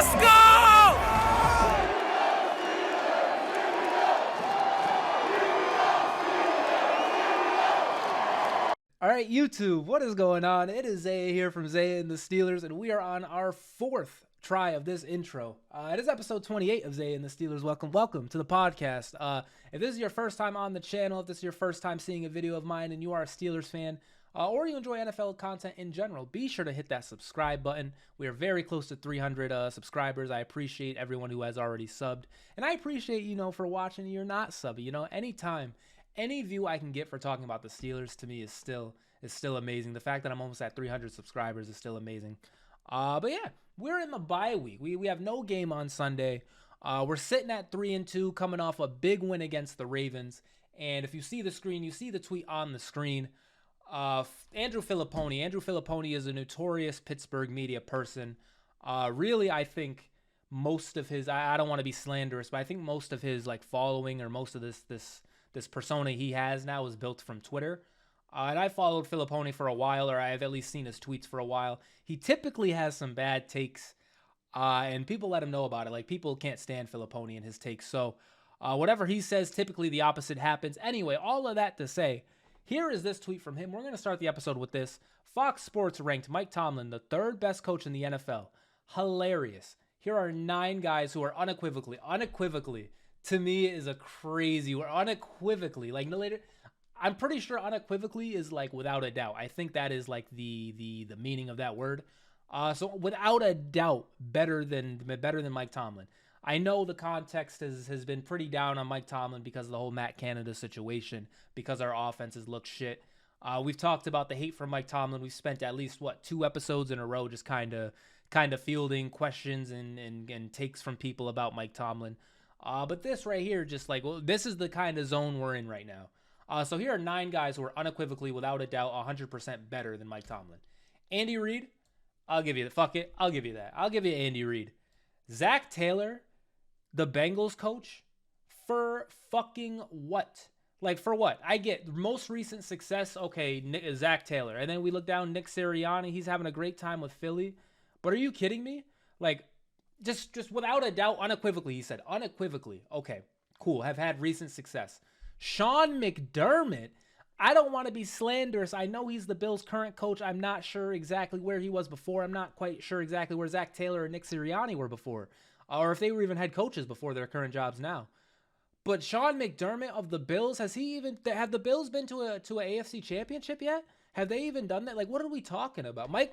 Let's go! All right, YouTube, what is going on? It is Zaya here from Zaya&TheSteelers, and we are on our fourth try of this intro. It is episode 28 of Zaya&TheSteelers. Welcome to the podcast. If this is your first time on the channel, if this is your first time seeing a video of mine and you are a Steelers fan, or you enjoy NFL content in general, be sure to hit that subscribe button. We are very close to 300 subscribers. I appreciate everyone who has already subbed, and I appreciate, for watching and you're not subbing. Anytime. Any view I can get for talking about the Steelers to me is still amazing. The fact that I'm almost at 300 subscribers is still amazing. But yeah, we're in the bye week. We have no game on Sunday. We're sitting at 3-2, coming off a big win against the Ravens. And if you see the screen, you see the tweet on the screen. Andrew Filippone is a notorious Pittsburgh media person. Really, I think most of his, I don't want to be slanderous, but I think most of his following, or most of this persona he has now is built from Twitter. And I followed Filippone for a while, or I've at least seen his tweets for a while. He typically has some bad takes, and people let him know about it. People can't stand Filippone and his takes. So whatever he says, typically the opposite happens. Anyway, all of that to say, here is this tweet from him. We're going to start the episode with this. Fox Sports ranked Mike Tomlin the third best coach in the NFL. Hilarious. Here are 9 guys who are unequivocally, to me is a crazy word. Unequivocally, I'm pretty sure unequivocally is without a doubt. I think that is the meaning of that word. So without a doubt, better than Mike Tomlin. I know the context has been pretty down on Mike Tomlin because of the whole Matt Canada situation, because our offenses look shit. We've talked about the hate for Mike Tomlin. We've spent at least 2 episodes in a row just kind of fielding questions and takes from people about Mike Tomlin. But this right here, this is the kind of zone we're in right now. So here are 9 guys who are unequivocally, without a doubt, 100% better than Mike Tomlin. Andy Reid, I'll give you that. Fuck it, I'll give you that. I'll give you Andy Reid. Zach Taylor, the Bengals coach, for fucking what? For what? I get most recent success, okay, Zach Taylor. And then we look down, Nick Sirianni, he's having a great time with Philly. But are you kidding me? Just without a doubt, unequivocally, he said. Unequivocally. Okay, cool. Have had recent success. Sean McDermott, I don't want to be slanderous. I know he's the Bills' current coach. I'm not sure exactly where he was before. I'm not quite sure exactly where Zach Taylor and Nick Sirianni were before. Or if they were even head coaches before their current jobs now. But Sean McDermott of the Bills, have the Bills been to a AFC championship yet? Have they even done that? What are we talking about? Mike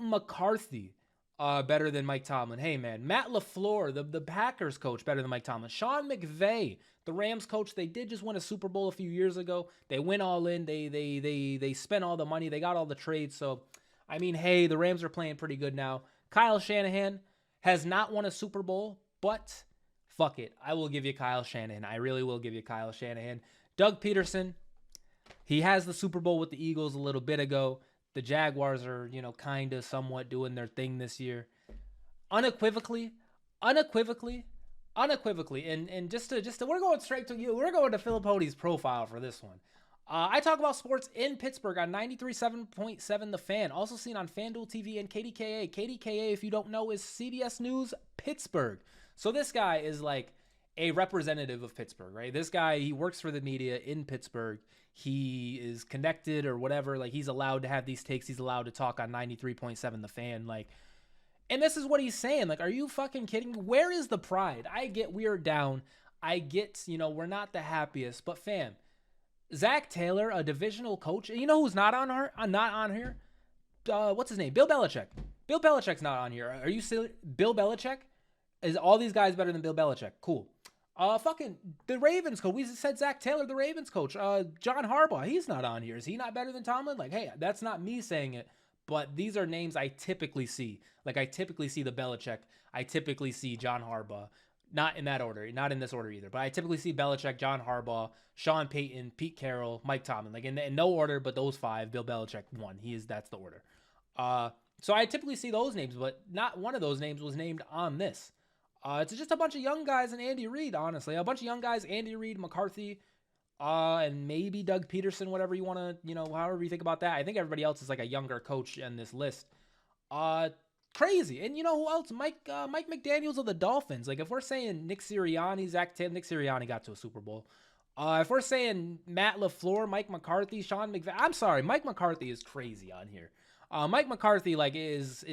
McCarthy. Better than Mike Tomlin. Hey, man. Matt LaFleur, the Packers coach, better than Mike Tomlin. Sean McVay, the Rams coach, they did just win a Super Bowl a few years ago. They went all in. They spent all the money. They got all the trades. So, hey, the Rams are playing pretty good now. Kyle Shanahan has not won a Super Bowl, but fuck it. I will give you Kyle Shanahan. I really will give you Kyle Shanahan. Doug Peterson, he has the Super Bowl with the Eagles a little bit ago. The Jaguars are, kind of somewhat doing their thing this year. Unequivocally. And just to, we're going straight to you. We're going to Filippone's profile for this one. I talk about sports in Pittsburgh on 93.7 The Fan. Also seen on FanDuel TV and KDKA. KDKA, if you don't know, is CBS News Pittsburgh. So this guy is a representative of Pittsburgh, right? This guy, he works for the media in Pittsburgh. He is connected or whatever. He's allowed to have these takes. He's allowed to talk on 93.7 The Fan. And this is what he's saying. Are you fucking kidding me? Where is the pride? I get we are down. I get, we're not the happiest. But fam, Zach Taylor, a divisional coach. You know who's not on here? What's his name? Bill Belichick. Bill Belichick's not on here. Are you silly? Bill Belichick? Is all these guys better than Bill Belichick? Cool. Fucking the Ravens coach. We said Zach Taylor, the Ravens coach. John Harbaugh, he's not on here. Is he not better than Tomlin? Hey, that's not me saying it, but these are names I typically see. I typically see the Belichick. I typically see John Harbaugh. Not in that order, not in this order either. But I typically see Belichick, John Harbaugh, Sean Payton, Pete Carroll, Mike Tomlin. In no order, but those 5. Bill Belichick 1. That's the order. So I typically see those names, but not one of those names was named on this. It's just a bunch of young guys and Andy Reid, honestly. A bunch of young guys, Andy Reid, McCarthy, and maybe Doug Peterson, whatever you want to, however you think about that. I think everybody else is a younger coach in this list. Crazy. And you know who else? Mike McDaniels of the Dolphins. Like if we're saying Nick Sirianni, Zach Taylor, Nick Sirianni got to a Super Bowl. If we're saying Matt LaFleur, Mike McCarthy, Sean McVay, I'm sorry, Mike McCarthy is crazy on here. Mike McCarthy like is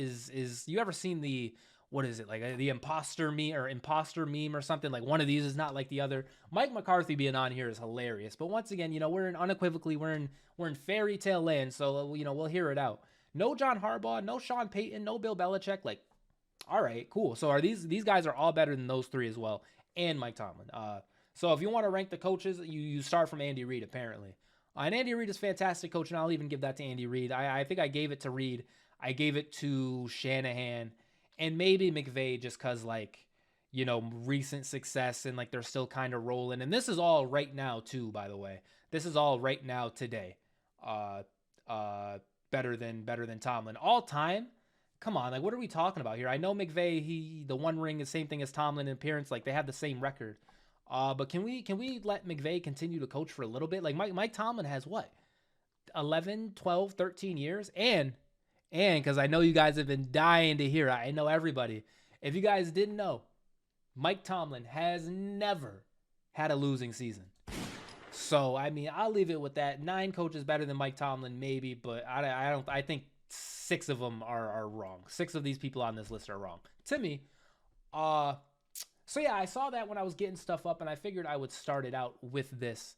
you ever seen the what is it like the imposter meme or something, like one of these is not like the other. Mike McCarthy being on here is hilarious. But once again, we're in fairy tale land, so we'll hear it out. No John Harbaugh, no Sean Payton, no Bill Belichick. Like, all right, cool. So are these guys are all better than those three as well, and Mike Tomlin. So if you want to rank the coaches, you start from Andy Reid apparently. And Andy Reid is a fantastic coach, and I'll even give that to Andy Reid. I think I gave it to Reid. I gave it to Shanahan, and maybe McVay just because recent success and like they're still kind of rolling. And this is all right now too, by the way. This is all right now today. Uh, uh, better than Tomlin all time. Come on, like what are we talking about here? I know McVay, the one ring is same thing as Tomlin in appearance, like they have the same record. But can we let McVay continue to coach for a little bit? Like Mike Tomlin has what? 11, 12, 13 years? And because I know you guys have been dying to hear, I know everybody. If you guys didn't know, Mike Tomlin has never had a losing season. So I mean, I'll leave it with that. 9 coaches better than Mike Tomlin, maybe, but I don't. I think 6 of them are wrong. 6 of these people on this list are wrong to me. Uh, so yeah, I saw that when I was getting stuff up, and I figured I would start it out with this.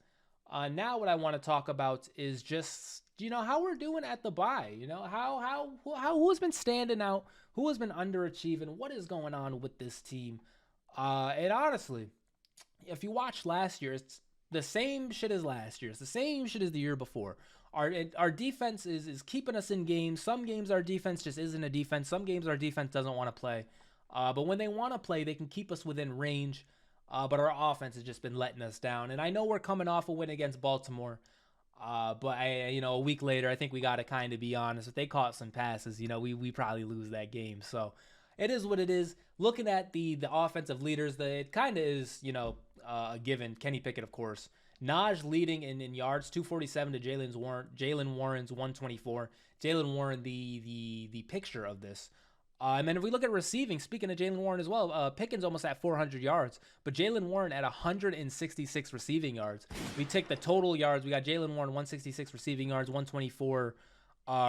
Now what I want to talk about is just how we're doing at the bye. How who has been standing out, who has been underachieving, what is going on with this team. And honestly, if you watch last year, it's the same shit as last year. It's the same shit as the year before. Our defense is keeping us in games. Some games our defense just isn't a defense. Some games our defense doesn't want to play. But when they want to play, they can keep us within range. But our offense has just been letting us down. And I know we're coming off a win against Baltimore. But a week later, I think we got to kind of be honest. If they caught some passes, we probably lose that game. So it is what it is. Looking at the offensive leaders, it kind of is, a given. Kenny Pickett, of course. Naj leading in yards, 247 to Jaylen Warren's 124. Jaylen Warren, the picture of this. And then if we look at receiving, speaking of Jaylen Warren as well, Pickens almost at 400 yards, but Jaylen Warren at 166 receiving yards. We take the total yards. We got Jaylen Warren 166 receiving yards, 124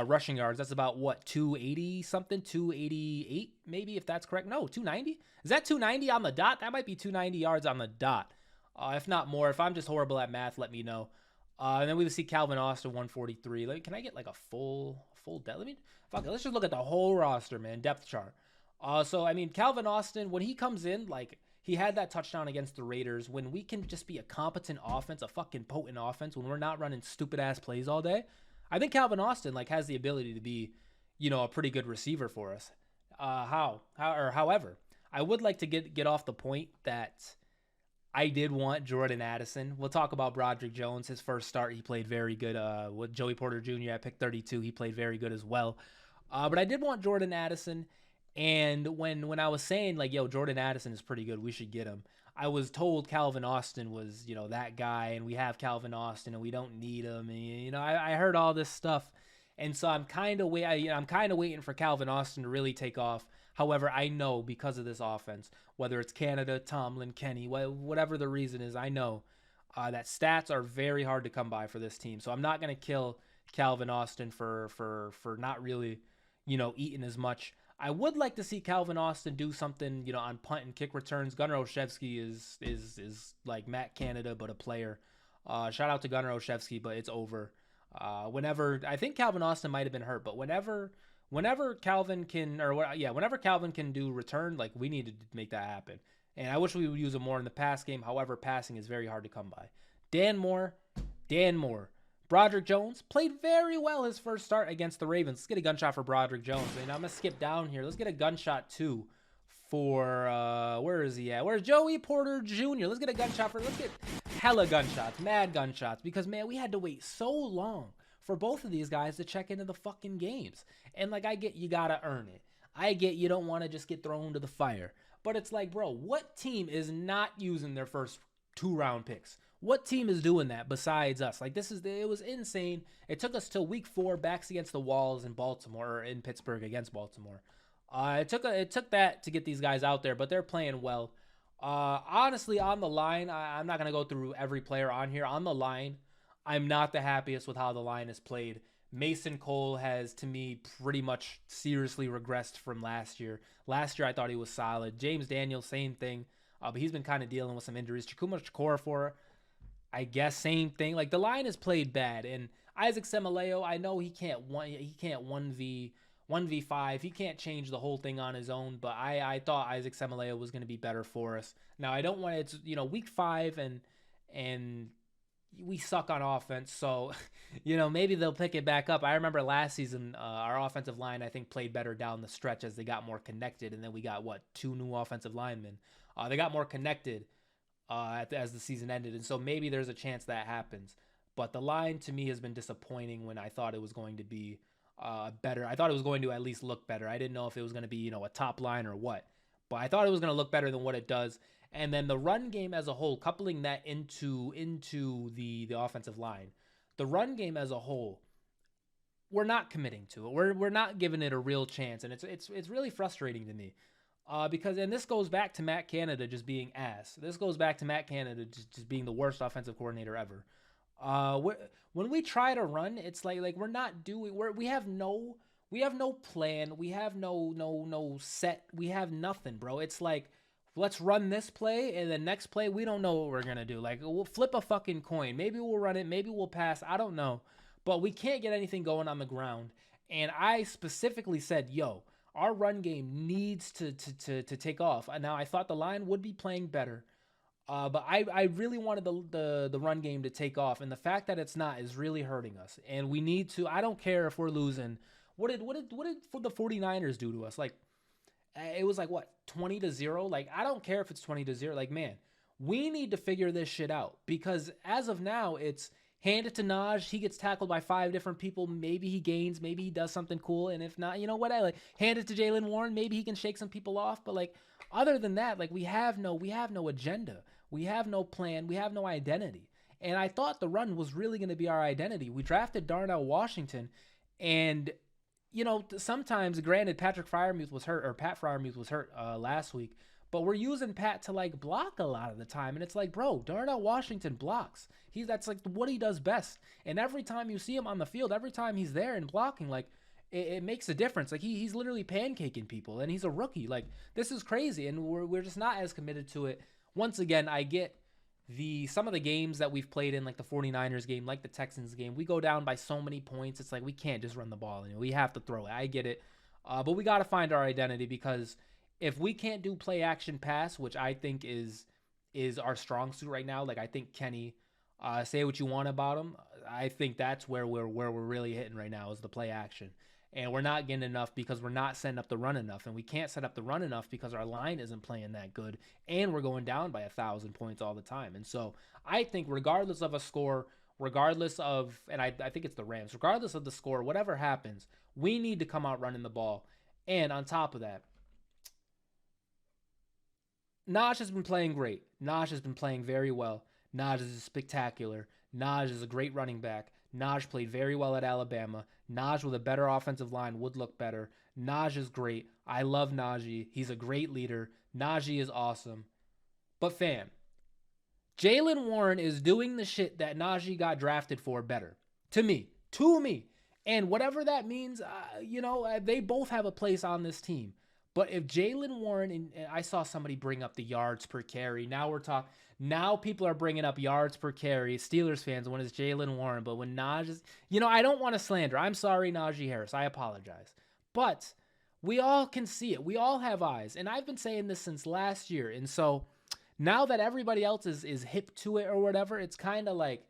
rushing yards. That's about what, 280 something, 288 maybe, if that's correct. No, 290. Is that 290 on the dot? That might be 290 yards on the dot, if not more. If I'm just horrible at math, let me know. And then we would see Calvin Austin 143. Can I get like a full depth? Let's just look at the whole roster, man. Depth chart. So I mean, Calvin Austin, when he comes in, like he had that touchdown against the Raiders. When we can just be a competent offense, a fucking potent offense, when we're not running stupid ass plays all day, I think Calvin Austin has the ability to be, a pretty good receiver for us. However, I would like to get off the point that I did want Jordan Addison. We'll talk about Broderick Jones. His first start, he played very good. With Joey Porter Jr. at pick 32, he played very good as well. But I did want Jordan Addison. And when I was saying, Jordan Addison is pretty good, we should get him, I was told Calvin Austin was, that guy, and we have Calvin Austin, and we don't need him. And, I heard all this stuff. And so I'm kind of waiting for Calvin Austin to really take off. However, I know because of this offense, whether it's Canada, Tomlin, Kenny, whatever the reason is, I know that stats are very hard to come by for this team. So I'm not going to kill Calvin Austin for not really, eating as much. I would like to see Calvin Austin do something, on punt and kick returns. Gunnar Olszewski is like Matt Canada, but a player. Shout out to Gunnar Olszewski, but it's over. I think Calvin Austin might have been hurt, but whenever Calvin can do return, we need to make that happen. And I wish we would use him more in the pass game. However, passing is very hard to come by. Dan Moore. Broderick Jones played very well his first start against the Ravens. Let's get a gunshot for Broderick Jones. And I'm going to skip down here. Let's get a gunshot, too, for, where is he at? Where's Joey Porter Jr.? Let's get a gunshot let's get hella gunshots, mad gunshots. Because, man, we had to wait so long for both of these guys to check into the fucking games. And, I get you got to earn it. I get you don't want to just get thrown to the fire. But it's bro, what team is not using their first 2-round picks? What team is doing that besides us? It was insane. It took us till week 4, backs against the walls in Baltimore, or in Pittsburgh against Baltimore. It took that to get these guys out there, but they're playing well. Honestly, on the line, I'm not gonna go through every player on here. On the line, I'm not the happiest with how the line is played. Mason Cole has, to me, pretty much seriously regressed from last year. Last year, I thought he was solid. James Daniels, same thing, but he's been kind of dealing with some injuries. Chikuma Chikora, I guess, same thing. Like the line is played bad, and Isaac Semaleo, I know he can't 1v5. He can't change the whole thing on his own, but I thought Isaac Semaleo was going to be better for us. Now I don't want it's week 5 and we suck on offense, so maybe they'll pick it back up. I remember last season our offensive line I think played better down the stretch as they got more connected, and then we got 2 new offensive linemen. They got more connected as the season ended. And so maybe there's a chance that happens. But the line to me has been disappointing when I thought it was going to be better. I thought it was going to at least look better. I didn't know if it was going to be, a top line or what. But I thought it was going to look better than what it does. And then the run game as a whole, coupling that into the offensive line, the run game as a whole, we're not committing to it. We're not giving it a real chance, and it's really frustrating to me. Because this goes back to Matt Canada just being ass. This goes back to Matt Canada just being the worst offensive coordinator ever. When we try to run, it's like we're not doing. We have no plan. We have no set. We have nothing, bro. It's like let's run this play, and the next play we don't know what we're gonna do. Like we'll flip a fucking coin. Maybe we'll run it. Maybe we'll pass. I don't know, but we can't get anything going on the ground. And I specifically said, yo, our run game needs to take off. Now I thought the line would be playing better, but I really wanted the run game to take off, and the fact that it's not is really hurting us. And we need to. I don't care if we're losing. What did the 49ers do to us? Like it was like what 20-0. Like I don't care if it's 20-0. Like man, we need to figure this shit out because as of now it's. Hand it to Naj. He gets tackled by 5 different people. Maybe he gains. Maybe he does something cool. And if not, you know what? I like hand it to Jaylon Warren. Maybe he can shake some people off. But like, other than that, like we have no agenda. We have no plan. We have no identity. And I thought the run was really going to be our identity. We drafted Darnell Washington, and sometimes, granted, Pat Freiermuth was hurt last week. But we're using Pat to like block a lot of the time. And it's like, bro, Darnell Washington blocks. That's like what he does best. And every time you see him on the field, every time he's there and blocking, like it makes a difference. Like he's literally pancaking people, and he's a rookie. Like this is crazy. And we're just not as committed to it. Once again, I get some of the games that we've played in, like the 49ers game, like the Texans game, we go down by so many points. It's like we can't just run the ball. We have to throw it. I get it. But we got to find our identity because if we can't do play action pass, which I think is our strong suit right now, like I think Kenny, say what you want about him, I think that's where we're really hitting right now is the play action. And we're not getting enough because we're not setting up the run enough, and we can't set up the run enough because our line isn't playing that good, and we're going down by 1,000 points all the time. And so I think regardless of a score, and I think it's the Rams, regardless of the score, whatever happens, we need to come out running the ball. And on top of that, Naj has been playing great. Naj has been playing very well. Naj is spectacular. Naj is a great running back. Naj played very well at Alabama. Naj with a better offensive line would look better. Naj is great. I love Najee. He's a great leader. Najee is awesome. But fam, Jaylon Warren is doing the shit that Najee got drafted for better. To me. And whatever that means, they both have a place on this team. But if Jaylon Warren, and I saw somebody bring up the yards per carry. Now people are bringing up yards per carry. Steelers fans, when it's Jaylon Warren. But when Najee is, I don't want to slander. I'm sorry, Najee Harris. I apologize. But we all can see it. We all have eyes. And I've been saying this since last year. And so now that everybody else is hip to it or whatever, it's kind of like,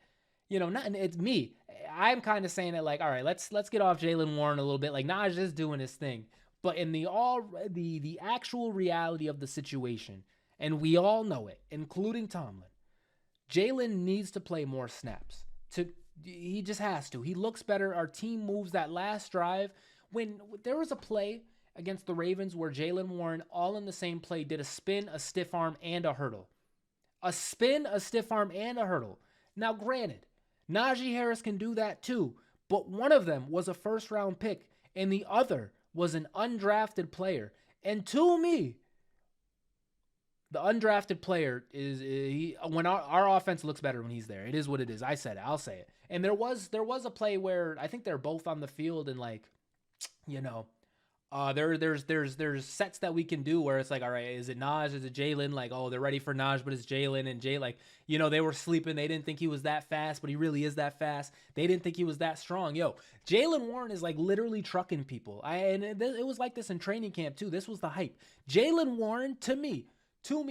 it's me. I'm kind of saying it like, all right, let's get off Jaylon Warren a little bit. Like Najee is doing his thing. But in the actual reality of the situation, and we all know it, including Tomlin, Jaylon needs to play more snaps. He just has to. He looks better. Our team moves that last drive. When there was a play against the Ravens where Jaylon Warren, all in the same play, did a spin, a stiff arm, and a hurdle. A spin, a stiff arm, and a hurdle. Now, granted, Najee Harris can do that too, but one of them was a first-round pick, and the other was an undrafted player. And to me, the undrafted player is he, when our offense looks better when he's there. It is what it is. I said it. I'll say it. And there was a play where I think they're both on the field and like, you know, there's sets that we can do where it's like, all right, is it Naj? Is it Jaylon? Like, oh, they're ready for Naj, but it's Jaylon and Jay. Like, they were sleeping. They didn't think he was that fast, but he really is that fast. They didn't think he was that strong. Yo, Jaylon Warren is like literally trucking people. And it was like this in training camp too. This was the hype. Jaylon Warren to me,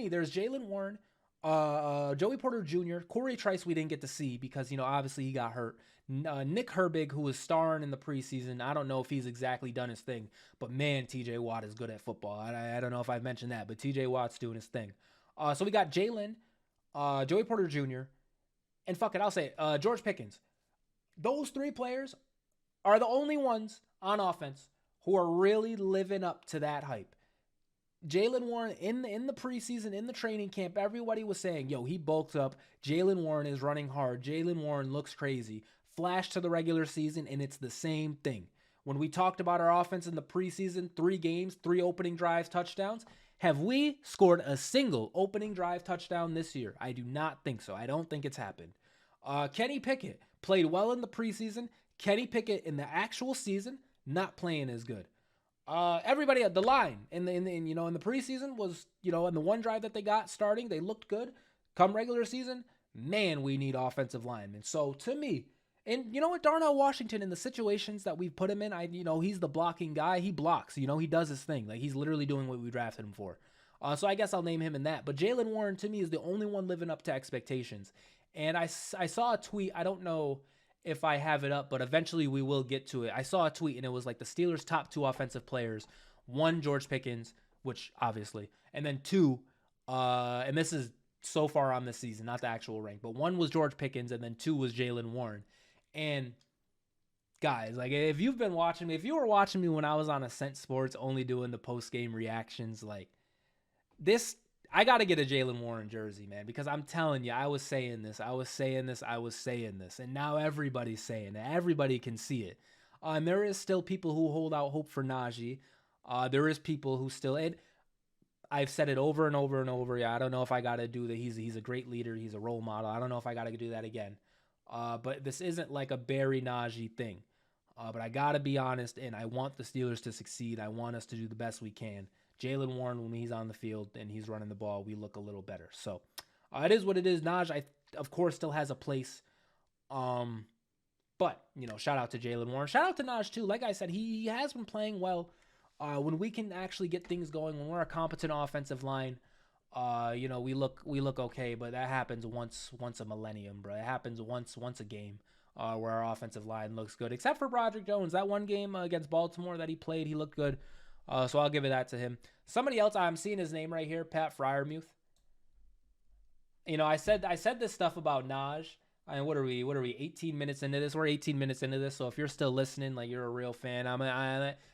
there's Jaylon Warren, Joey Porter Jr., Corey Trice we didn't get to see because, obviously he got hurt. Nick Herbig, who was starring in the preseason, I don't know if he's exactly done his thing, but man, TJ Watt is good at football. I don't know if I've mentioned that, but TJ Watt's doing his thing. So we got Jaylon, Joey Porter Jr., and fuck it, I'll say it, George Pickens. Those three players are the only ones on offense who are really living up to that hype. Jaylon Warren in the preseason, in the training camp, everybody was saying, yo, he bulks up. Jaylon Warren is running hard. Jaylon Warren looks crazy. Flash to the regular season, and it's the same thing. When we talked about our offense in the preseason, 3 games, 3 opening drives, touchdowns, have we scored a single opening drive touchdown this year? I do not think so. I don't think it's happened. Kenny Pickett played well in the preseason. Kenny Pickett in the actual season, not playing as good. Everybody at the line in the preseason was, in the one drive that they got starting, they looked good. Come regular season, man, we need offensive linemen. So to me, and you know what, Darnell Washington in the situations that we've put him in, he's the blocking guy. He blocks, he does his thing. Like he's literally doing what we drafted him for. So I guess I'll name him in that. But Jaylon Warren to me is the only one living up to expectations. And I saw a tweet. I don't know if I have it up, but eventually we will get to it. I saw a tweet and it was like the Steelers' top 2 offensive players. 1, George Pickens, which obviously, and then 2, and this is so far on this season, not the actual rank, but 1 was George Pickens and then 2 was Jaylon Warren. And guys, like if you were watching me when I was on Ascent Sports only doing the post-game reactions, like this, I got to get a Jaylon Warren jersey, man, because I'm telling you, I was saying this, and now everybody's saying it. Everybody can see it. And there is still people who hold out hope for Najee. There is people who still, and I've said it over and over and over. Yeah, I don't know if I got to do that. He's a great leader. He's a role model. I don't know if I got to do that again. But this isn't like a Barry Najee thing. But I got to be honest, and I want the Steelers to succeed. I want us to do the best we can. Jaylon Warren, when he's on the field and he's running the ball, we look a little better. So it is what it is. Naj, of course, still has a place. But, shout out to Jaylon Warren. Shout out to Naj, too. Like I said, he has been playing well. When we can actually get things going, when we're a competent offensive line, we look okay. But that happens once a millennium, bro. It happens once a game where our offensive line looks good. Except for Broderick Jones. That one game against Baltimore that he played, he looked good. So I'll give it that to him. Somebody else, I'm seeing his name right here, Pat Freiermuth. I said this stuff about Naj. I mean, what are we 18 minutes into this? We're 18 minutes into this. So if you're still listening, like you're a real fan,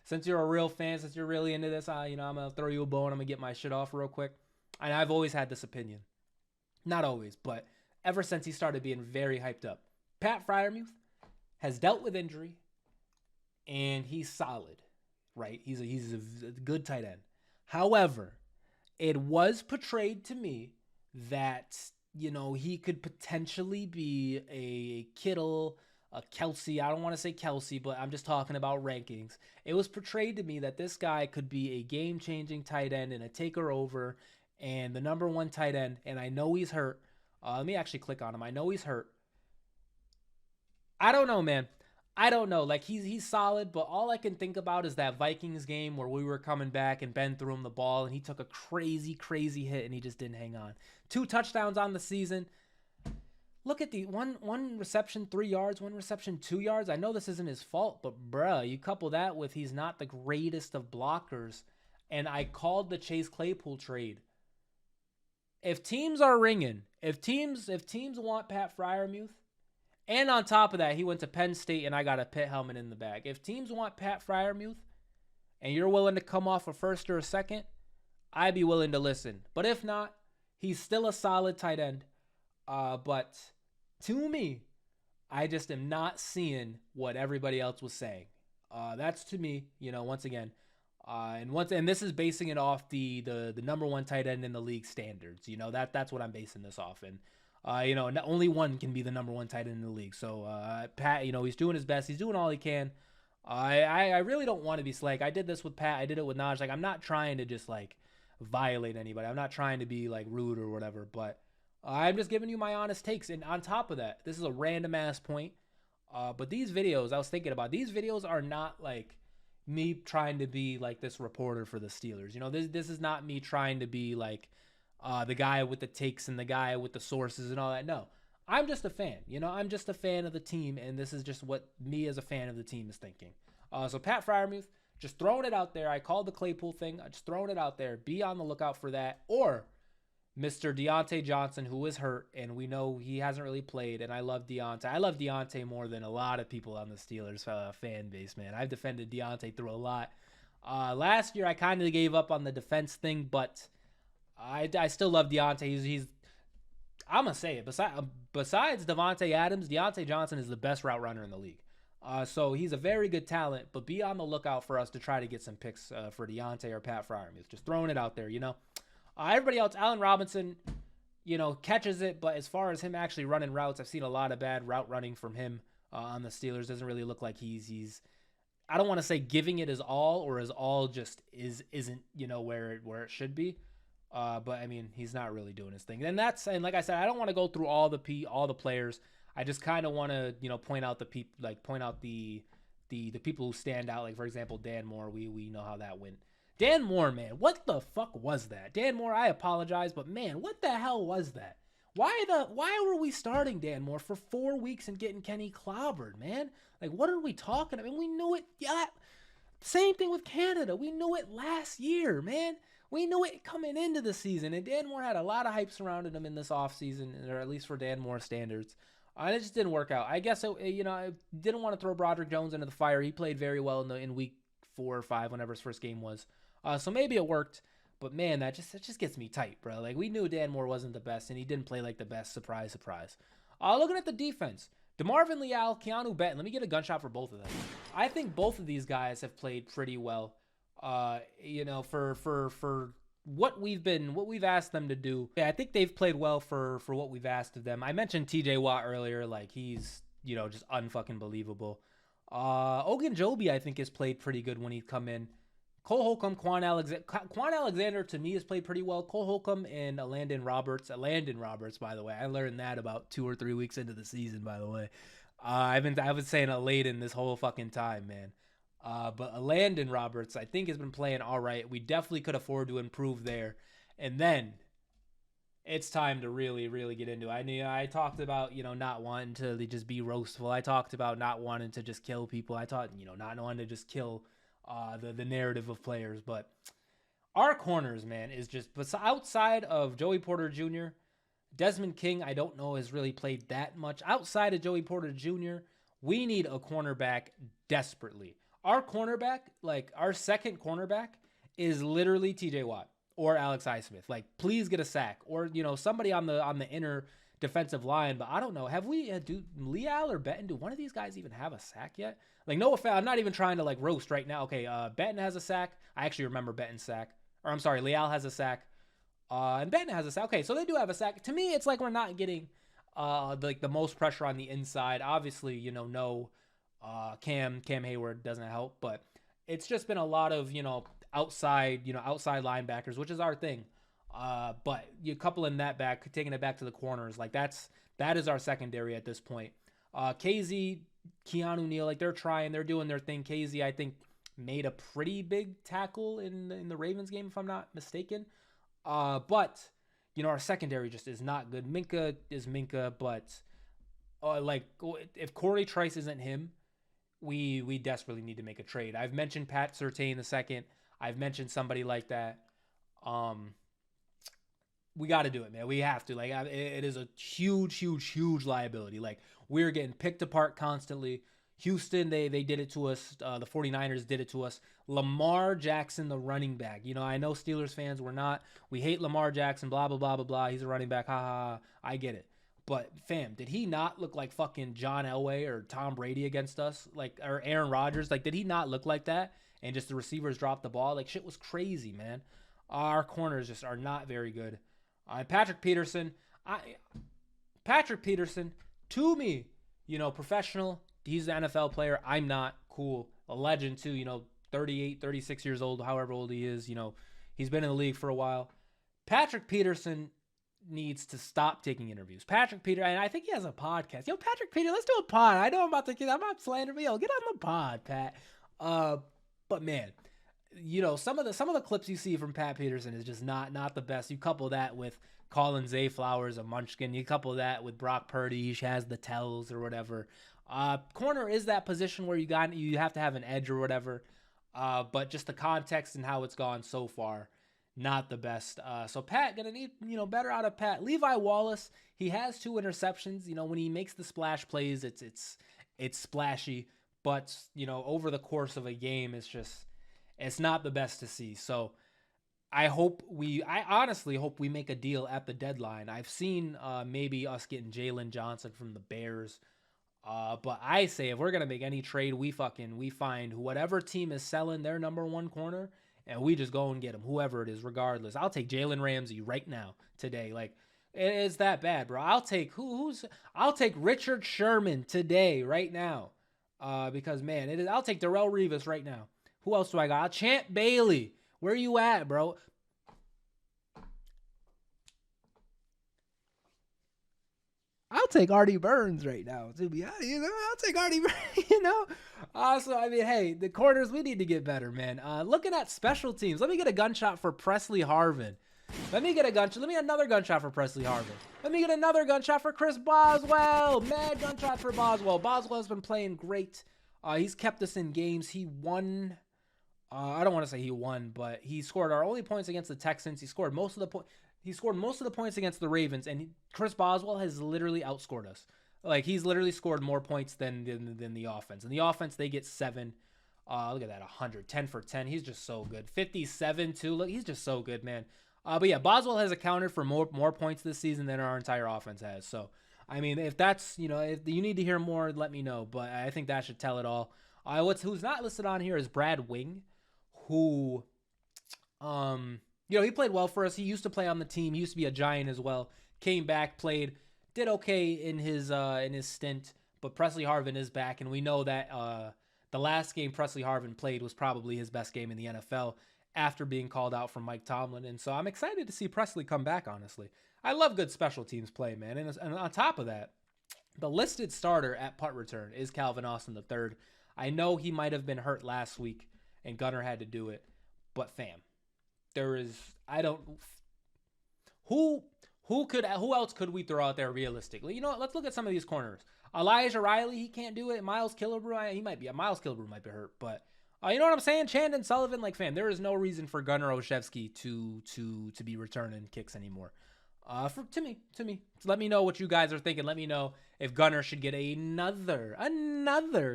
since you're a real fan, since you're really into this, I'm gonna throw you a bone. I'm gonna get my shit off real quick. And I've always had this opinion, not always, but ever since he started being very hyped up, Pat Freiermuth has dealt with injury, and he's solid. Right? He's a good tight end. However, it was portrayed to me that, he could potentially be a Kittle, a Kelsey. I don't want to say Kelsey, but I'm just talking about rankings. It was portrayed to me that this guy could be a game-changing tight end and a taker over and the number 1 tight end. And I know he's hurt. Let me actually click on him. I know he's hurt. I don't know, man. I don't know. Like he's solid, but all I can think about is that Vikings game where we were coming back and Ben threw him the ball and he took a crazy hit and he just didn't hang on. 2 touchdowns on the season. Look at the one reception, 3 yards, 1 reception, 2 yards. I know this isn't his fault, but bruh, you couple that with he's not the greatest of blockers. And I called the Chase Claypool trade. If teams are ringing, if teams want Pat Freiermuth, and on top of that, he went to Penn State, and I got a Pitt helmet in the bag. If teams want Pat Freiermuth, and you're willing to come off a first or a second, I'd be willing to listen. But if not, he's still a solid tight end. But to me, I just am not seeing what everybody else was saying. That's to me, once again, and this is basing it off the number one tight end in the league standards. That's what I'm basing this off. And only one can be the number one tight end in the league. So Pat, he's doing his best. He's doing all he can. I really don't want to be slick. I did this with Pat. I did it with Naj. Like, I'm not trying to just like violate anybody. I'm not trying to be like rude or whatever. But I'm just giving you my honest takes. And on top of that, this is a random ass point. But these videos, I was thinking about, these videos are not like me trying to be like this reporter for the Steelers. This is not me trying to be like the guy with the takes and the guy with the sources and all that. No, I'm just a fan. I'm just a fan of the team, and this is just what me as a fan of the team is thinking. So Pat Freiermuth, just throwing it out there. I called the Claypool thing. I just throwing it out there. Be on the lookout for that. Or Mr. Deontay Johnson, who is hurt, and we know he hasn't really played, and I love Deontay. I love Deontay more than a lot of people on the Steelers fan base, man. I've defended Deontay through a lot. Last year, I kind of gave up on the defense thing, but I still love Deontay. He's I'm going to say it. Besides Devontae Adams, Deontay Johnson is the best route runner in the league. So he's a very good talent, but be on the lookout for us to try to get some picks for Deontay or Pat Freiermuth. Just throwing it out there, everybody else, Allen Robinson, catches it, but as far as him actually running routes, I've seen a lot of bad route running from him on the Steelers. Doesn't really look like he's I don't want to say giving it his all, or his all just isn't where it should be. But I mean, he's not really doing his thing. And like I said, I don't want to go through all the players. I just kind of want to point out the people who stand out. Like, for example, Dan Moore. We know how that went. Dan Moore, man, what the fuck was that? Dan Moore, I apologize, but man, what the hell was that? Why were we starting Dan Moore for 4 weeks and getting Kenny clobbered, man? Like, what are we talking about? I mean, we knew it. Yeah, same thing with Canada. We knew it last year, man. We knew it coming into the season, and Dan Moore had a lot of hype surrounding him in this offseason, or at least for Dan Moore standards. And it just didn't work out. I guess, I didn't want to throw Broderick Jones into the fire. He played very well in week 4 or 5, whenever his first game was. So maybe it worked, but man, that just gets me tight, bro. Like, we knew Dan Moore wasn't the best, and he didn't play like the best. Surprise, surprise. Looking at the defense, DeMarvin Leal, Keanu Benton. Let me get a gunshot for both of them. I think both of these guys have played pretty well. For what we've asked them to do. Yeah, I think they've played well for what we've asked of them. I mentioned TJ Watt earlier, like he's, just unfucking believable. Ogunjobi, I think, has played pretty good when he's come in. Cole Holcomb, Quan Alexander to me has played pretty well. Cole Holcomb and Landon Roberts, by the way. I learned that about 2 or 3 weeks into the season, by the way. I've been saying Landon this whole fucking time, man. But Landon Roberts, I think, has been playing all right. We definitely could afford to improve there. And then it's time to really, really get into it. I talked about, not wanting to just be roastful. I talked about not wanting to just kill people. I thought, not wanting to just kill the narrative of players. But our corners, man, is just outside of Joey Porter Jr., Desmond King, I don't know, has really played that much. Outside of Joey Porter Jr., we need a cornerback desperately. Our cornerback, like our second cornerback, is literally TJ Watt or Alex Highsmith. Like, please get a sack, or somebody on the inner defensive line. But I don't know. Have we do Leal or Benton? Do one of these guys even have a sack yet? Like, no offense, I'm not even trying to like roast right now. Okay, Benton has a sack. I actually remember Benton's sack. Or I'm sorry, Leal has a sack. And Benton has a sack. Okay, so they do have a sack. To me, it's like we're not getting like the most pressure on the inside. Obviously, no. Cam Hayward doesn't help, but it's just been a lot of outside linebackers, which is our thing. But you coupling that back, taking it back to the corners, like that is our secondary at this point. KZ, Keanu Neal, like they're doing their thing. KZ, I think, made a pretty big tackle in the Ravens game, if I'm not mistaken. But our secondary just is not good. Minka is Minka, but like if Corey Trice isn't him, we desperately need to make a trade. I've mentioned Pat Surtain II. I've mentioned somebody like that. We got to do it, man. We have to. Like, it is a huge liability. Like, we're getting picked apart constantly. Houston, they did it to us. The 49ers did it to us. Lamar Jackson, the running back. I know Steelers fans, we hate Lamar Jackson, blah, blah, blah, blah, blah. He's a running back. Ha, ha, ha. I get it. But fam, did he not look like fucking John Elway or Tom Brady against us? Like, or Aaron Rodgers? Like, did he not look like that? And just the receivers dropped the ball. Like, shit was crazy, man. Our corners just are not very good. Patrick Peterson, to me, professional. He's an NFL player. I'm not. Cool. A legend too, 38, 36 years old, however old he is. He's been in the league for a while. Patrick Peterson needs to stop taking interviews. And I think he has a podcast. Yo, Patrick Peterson, let's do a pod. I know I'm not slandering me. Yo, get on the pod, Pat. But man, some of the clips you see from Pat Peterson is just not the best. You couple that with Colin Zay Flowers, a munchkin. You couple that with Brock Purdy, he has the tells or whatever. Corner is that position where you have to have an edge or whatever. But just the context and how it's gone so far, not the best. So Pat gonna need better out of Pat. Levi Wallace, he has 2 interceptions. When he makes the splash plays, it's splashy. But over the course of a game, it's not the best to see. So I honestly hope we make a deal at the deadline. I've seen maybe us getting Jaylon Johnson from the Bears. But I say if we're going to make any trade, we find whatever team is selling their number 1 corner and we just go and get him, whoever it is, regardless. I'll take Jalen Ramsey right now, today. Like, it's that bad, bro. I'll take I'll take Richard Sherman today, right now. Because man, I'll take Darrelle Revis right now. Who else do I got? Champ Bailey. Where you at, bro? I'll take Artie Burns right now. To be honest, I'll take Artie Burns, So, I mean, hey, the corners, we need to get better, man. Looking at special teams, let me get a gunshot for Presley Harvin. Let me another gunshot for Presley Harvin. Let me get another gunshot for Chris Boswell. Mad gunshot for Boswell. Boswell's been playing great. He's kept us in games. He won. I don't want to say he won, but he scored our only points against the Texans. He scored most of the points against the Ravens, and Chris Boswell has literally outscored us. Like, he's literally scored more points than the offense. And the offense, they get 7. Look at that, 100, 10 for 10. He's just so good. 57 too. Look, he's just so good, man. But yeah, Boswell has accounted for more points this season than our entire offense has. So, I mean, if that's, if you need to hear more, let me know. But I think that should tell it all. Who's not listed on here is Brad Wing, who, he played well for us. He used to play on the team. He used to be a Giant as well. Came back, did okay in his stint. But Presley Harvin is back, and we know that the last game Presley Harvin played was probably his best game in the NFL after being called out from Mike Tomlin. And so I'm excited to see Presley come back, honestly. I love good special teams play, man. And on top of that, the listed starter at punt return is Calvin Austin III. I know he might have been hurt last week, and Gunner had to do it. But fam, who else could we throw out there realistically? Let's look at some of these corners. Elijah Riley, he can't do it. Miles Killebrew, Miles Killebrew might be hurt, but you know what I'm saying? Chandon Sullivan, like, fam, there is no reason for Gunnar Olszewski to be returning kicks anymore. To me. So let me know what you guys are thinking. Let me know if Gunnar should get another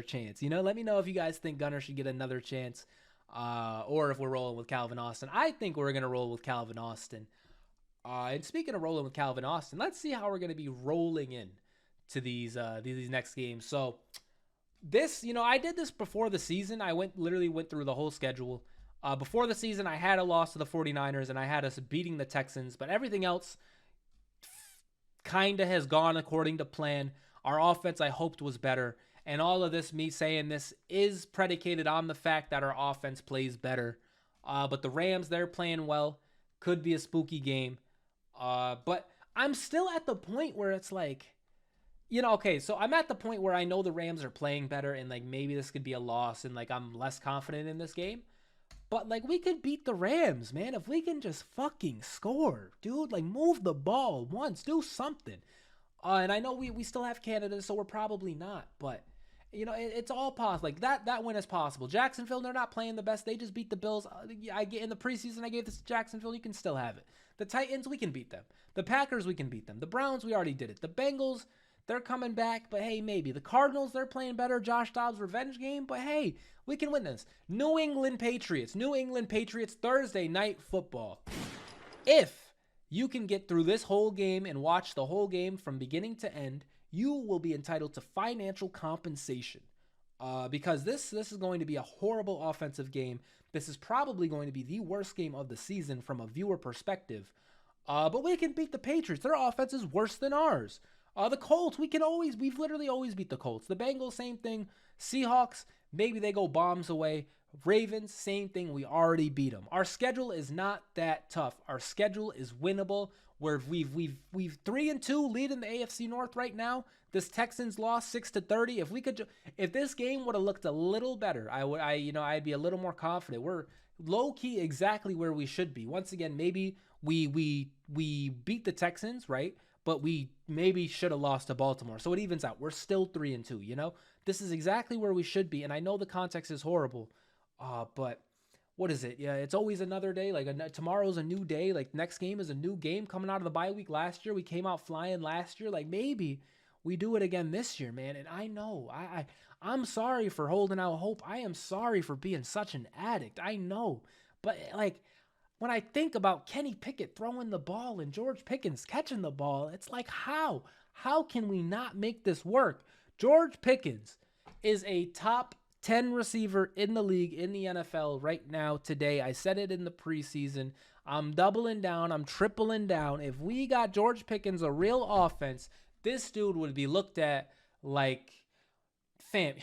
chance. Let me know if you guys think Gunnar should get another chance, or if we're rolling with Calvin Austin. I think we're gonna roll with Calvin Austin. And speaking of rolling with Calvin Austin, let's see how we're gonna be rolling in to these next games. So this, I did this before the season. I literally went through the whole schedule. Before the season, I had a loss to the 49ers, and I had us beating the Texans, but everything else kind of has gone according to plan. Our offense, I hoped, was better, and all of this, me saying this, is predicated on the fact that our offense plays better. But the Rams, they're playing well. Could be a spooky game. But I'm still at the point where it's like, okay, so I'm at the point where I know the Rams are playing better, and like maybe this could be a loss, and like I'm less confident in this game. But like, we could beat the Rams, man, if we can just fucking score, dude. Like, move the ball once, do something. And I know we still have Canada, so we're probably not, but it's all possible. Like, that win is possible. Jacksonville, they're not playing the best. They just beat the Bills. I get in the preseason, I gave this to Jacksonville. You can still have it. The Titans, we can beat them. The Packers, we can beat them. The Browns, we already did it. The Bengals, they're coming back, but hey, maybe. The Cardinals, they're playing better. Josh Dobbs' revenge game, but hey, we can win this. New England Patriots, Thursday night football. If you can get through this whole game and watch the whole game from beginning to end, you will be entitled to financial compensation. Because this is going to be a horrible offensive game. This is probably going to be the worst game of the season from a viewer perspective. But we can beat the Patriots. Their offense is worse than ours. The Colts, we've literally always beat the Colts. The Bengals, same thing. Seahawks, maybe they go bombs away. Ravens, same thing. We already beat them. Our schedule is not that tough. Our schedule is winnable. Where we've 3-2 leading the AFC North right now. This Texans loss 6-30. If this game would have looked a little better, I'd be a little more confident. We're low key exactly where we should be. Once again, maybe we beat the Texans, right? But we maybe should have lost to Baltimore. So it evens out. We're still 3-2, you know? This is exactly where we should be. And I know the context is horrible. But what is it? Yeah, it's always another day. Like tomorrow's a new day. Like next game is a new game coming out of the bye week last year. We came out flying last year. Like maybe we do it again this year, man. And I know I'm sorry for holding out hope. I am sorry for being such an addict. I know. But like when I think about Kenny Pickett throwing the ball and George Pickens catching the ball, it's like how can we not make this work? George Pickens is a top 10 receiver in the league, in the NFL right now today. I said it in the preseason. I'm doubling down. I'm tripling down. If we got George Pickens a real offense, this dude would be looked at like, fam,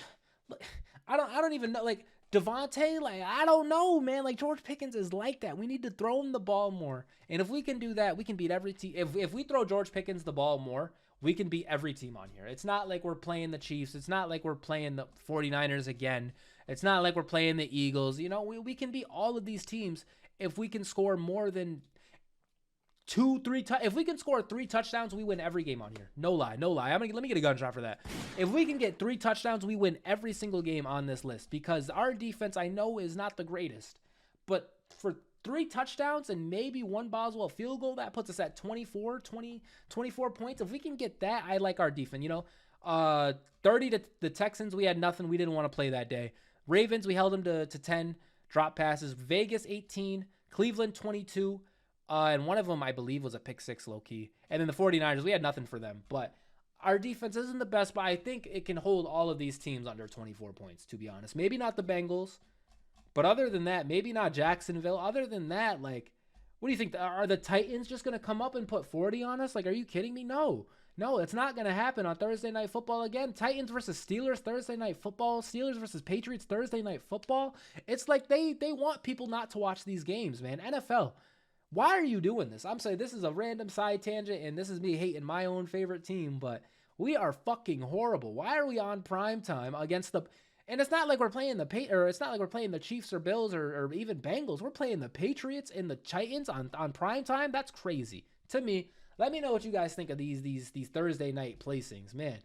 I don't even know, like Devontae, like I don't know, man. Like George Pickens is like that. We need to throw him the ball more. And if we can do that, we can beat every team. If we throw George Pickens the ball more, we can beat every team on here. It's not like we're playing the Chiefs. It's not like we're playing the 49ers again. It's not like we're playing the Eagles. You know, we can beat all of these teams if we can score more than if we can score 3 touchdowns, we win every game on here. No lie. Let me get a gunshot for that. If we can get 3 touchdowns, we win every single game on this list because our defense, I know, is not the greatest. But for 3 touchdowns and maybe 1 Boswell field goal, that puts us at 24 points. If we can get that, I like our defense. You know, 30 to the Texans, we had nothing. We didn't want to play that day. Ravens, we held them to 10 drop passes. Vegas, 18. Cleveland, 22. And one of them, I believe, was a pick 6 low-key. And then the 49ers, we had nothing for them. But our defense isn't the best, but I think it can hold all of these teams under 24 points, to be honest. Maybe not the Bengals. But other than that, maybe not Jacksonville. Other than that, like, what do you think? Are the Titans just going to come up and put 40 on us? Like, are you kidding me? No, it's not going to happen on Thursday Night Football again. Titans versus Steelers, Thursday Night Football. Steelers versus Patriots, Thursday Night Football. It's like they want people not to watch these games, man. NFL, why are you doing this? I'm saying this is a random side tangent, and this is me hating my own favorite team, but we are fucking horrible. Why are we on prime time against the... And it's not like we're playing it's not like we're playing the Chiefs or Bills or even Bengals. We're playing the Patriots and the Titans on prime time. That's crazy to me. Let me know what you guys think of these Thursday night placings, man.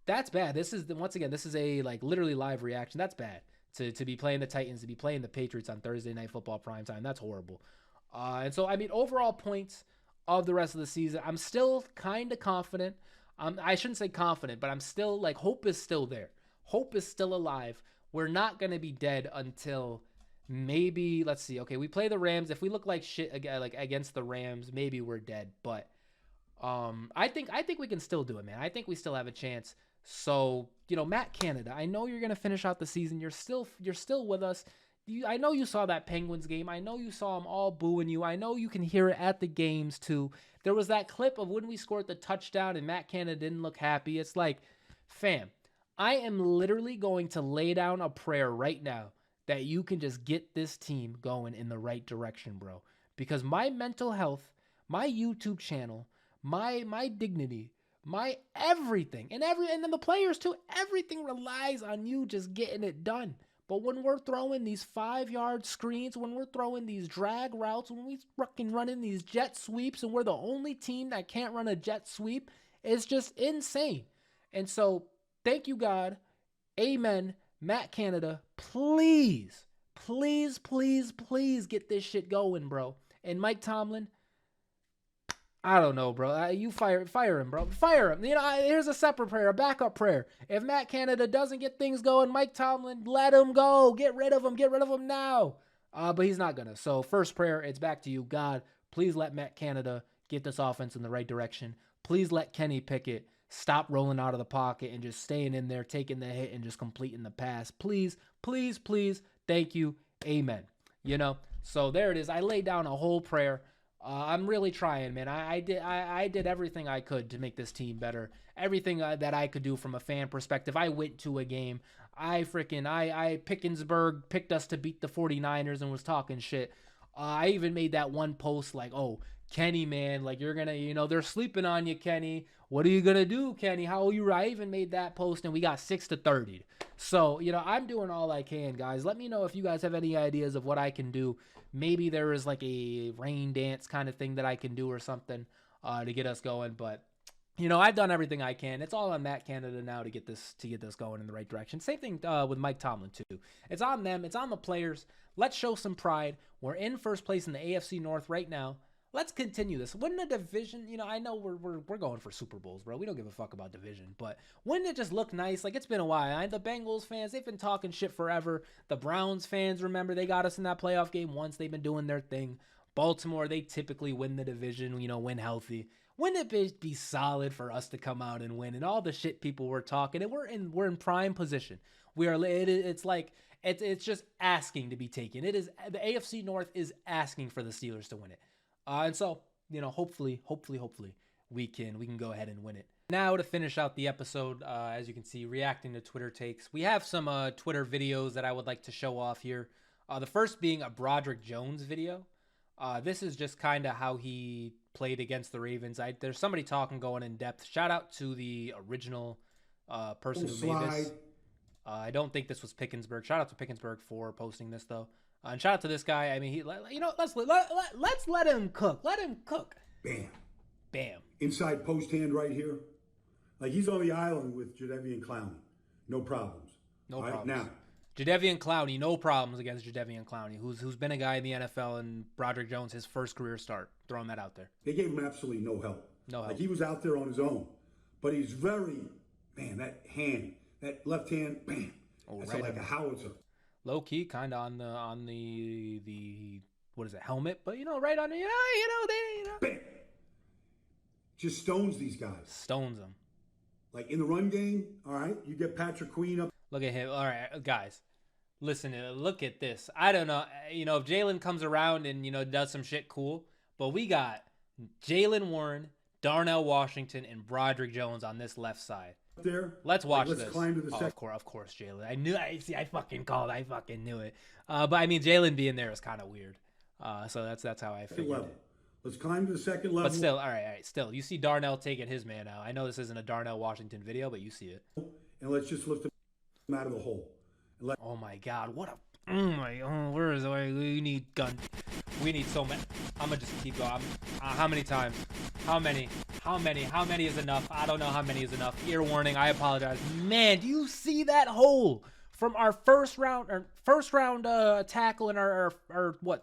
That's bad. This is a like literally live reaction. That's bad to be playing the Titans, to be playing the Patriots on Thursday Night Football prime time. That's horrible. And so I mean, overall points of the rest of the season, I'm still kind of confident. I shouldn't say confident, but I'm still like hope is still there. Hope is still alive. We're not going to be dead until maybe, let's see. Okay, we play the Rams. If we look like shit like against the Rams, maybe we're dead. But I think we can still do it, man. I think we still have a chance. So, you know, Matt Canada, I know you're going to finish out the season. You're still with us. I know you saw that Penguins game. I know you saw them all booing you. I know you can hear it at the games too. There was that clip of when we scored the touchdown and Matt Canada didn't look happy. It's like, fam, I am literally going to lay down a prayer right now that you can just get this team going in the right direction, bro. Because my mental health, my YouTube channel, my dignity, my everything, and then the players too, everything relies on you just getting it done. But when we're throwing these 5-yard screens, when we're throwing these drag routes, when we fucking running these jet sweeps, and we're the only team that can't run a jet sweep, it's just insane. And so, thank you, God. Amen. Matt Canada, please get this shit going, bro. And Mike Tomlin, I don't know, bro. You fire him, bro. Fire him. You know, here's a separate prayer, a backup prayer. If Matt Canada doesn't get things going, Mike Tomlin, let him go. Get rid of him. Get rid of him now. But he's not gonna. So first prayer, it's back to you, God. Please let Matt Canada get this offense in the right direction. Please let Kenny Pickett stop rolling out of the pocket and just staying in there, taking the hit and just completing the pass. Please, please, please. Thank you. Amen. So there it is. I laid down a whole prayer. I'm really trying, man. I did everything I could to make this team better. Everything that I could do from a fan perspective. I went to a game. Pickensburg picked us to beat the 49ers and was talking shit. I even made that one post like, oh, Kenny, man, like you're going to, they're sleeping on you, Kenny. What are you going to do, Kenny? How will you? I even made that post and we got 6-30. So, I'm doing all I can, guys. Let me know if you guys have any ideas of what I can do. Maybe there is like a rain dance kind of thing that I can do or something to get us going. But, I've done everything I can. It's all on Matt Canada now to get this going in the right direction. Same thing with Mike Tomlin, too. It's on them. It's on the players. Let's show some pride. We're in first place in the AFC North right now. Let's continue this. Wouldn't a division, I know we're going for Super Bowls, bro. We don't give a fuck about division, but wouldn't it just look nice? Like, it's been a while. The Bengals fans, they've been talking shit forever. The Browns fans, remember, they got us in that playoff game once. They've been doing their thing. Baltimore, they typically win the division, when healthy. Wouldn't it be solid for us to come out and win? And all the shit people were talking, and we're in prime position. It's just asking to be taken. It is the AFC North is asking for the Steelers to win it. And so, hopefully we can go ahead and win it. Now to finish out the episode, as you can see, reacting to Twitter takes. We have some Twitter videos that I would like to show off here. The first being a Broderick Jones video. This is just kind of how he played against the Ravens. There's somebody talking, going in depth. Shout out to the original person who made this. I don't think this was Pickensburg. Shout out to Pickensburg for posting this, though. And shout out to this guy. I mean, let's let him cook. Let him cook. Bam. Inside post hand right here. Like, he's on the island with Jadeveon Clowney. No problems. No problems. Now, Jadeveon Clowney, no problems against Jadeveon Clowney, who's been a guy in the NFL, and Broderick Jones, his first career start. Throwing that out there. They gave him absolutely no help. No help. Like, he was out there on his own. But he's very, that hand, that left hand, bam. That's right, like a howitzer. Low key, kind of on the what is it, helmet? But right on the Bam. Just stones these guys. Stones them. Like in the run game, all right, you get Patrick Queen up. Look at him. All right, guys, listen. Look at this. I don't know. If Jaylon comes around and does some shit, cool. But we got Jaylen Warren, Darnell Washington, and Broderick Jones on this left side. There. Let's watch this. Climb to the of course, Jaylon. I fucking called. I fucking knew it. But I mean, Jaylon being there is kind of weird. So that's how I figured it. Let's climb to the second level. But still, all right. Still, you see Darnell taking his man out. I know this isn't a Darnell Washington video, but you see it. And let's just lift him out of the hole. Oh my God! What a where is it? We need gun. We need so many. I'm gonna just keep going. How many times? How many? How many is enough? I don't know how many is enough. Ear warning. I apologize. Man, do you see that hole from our first round tackle and our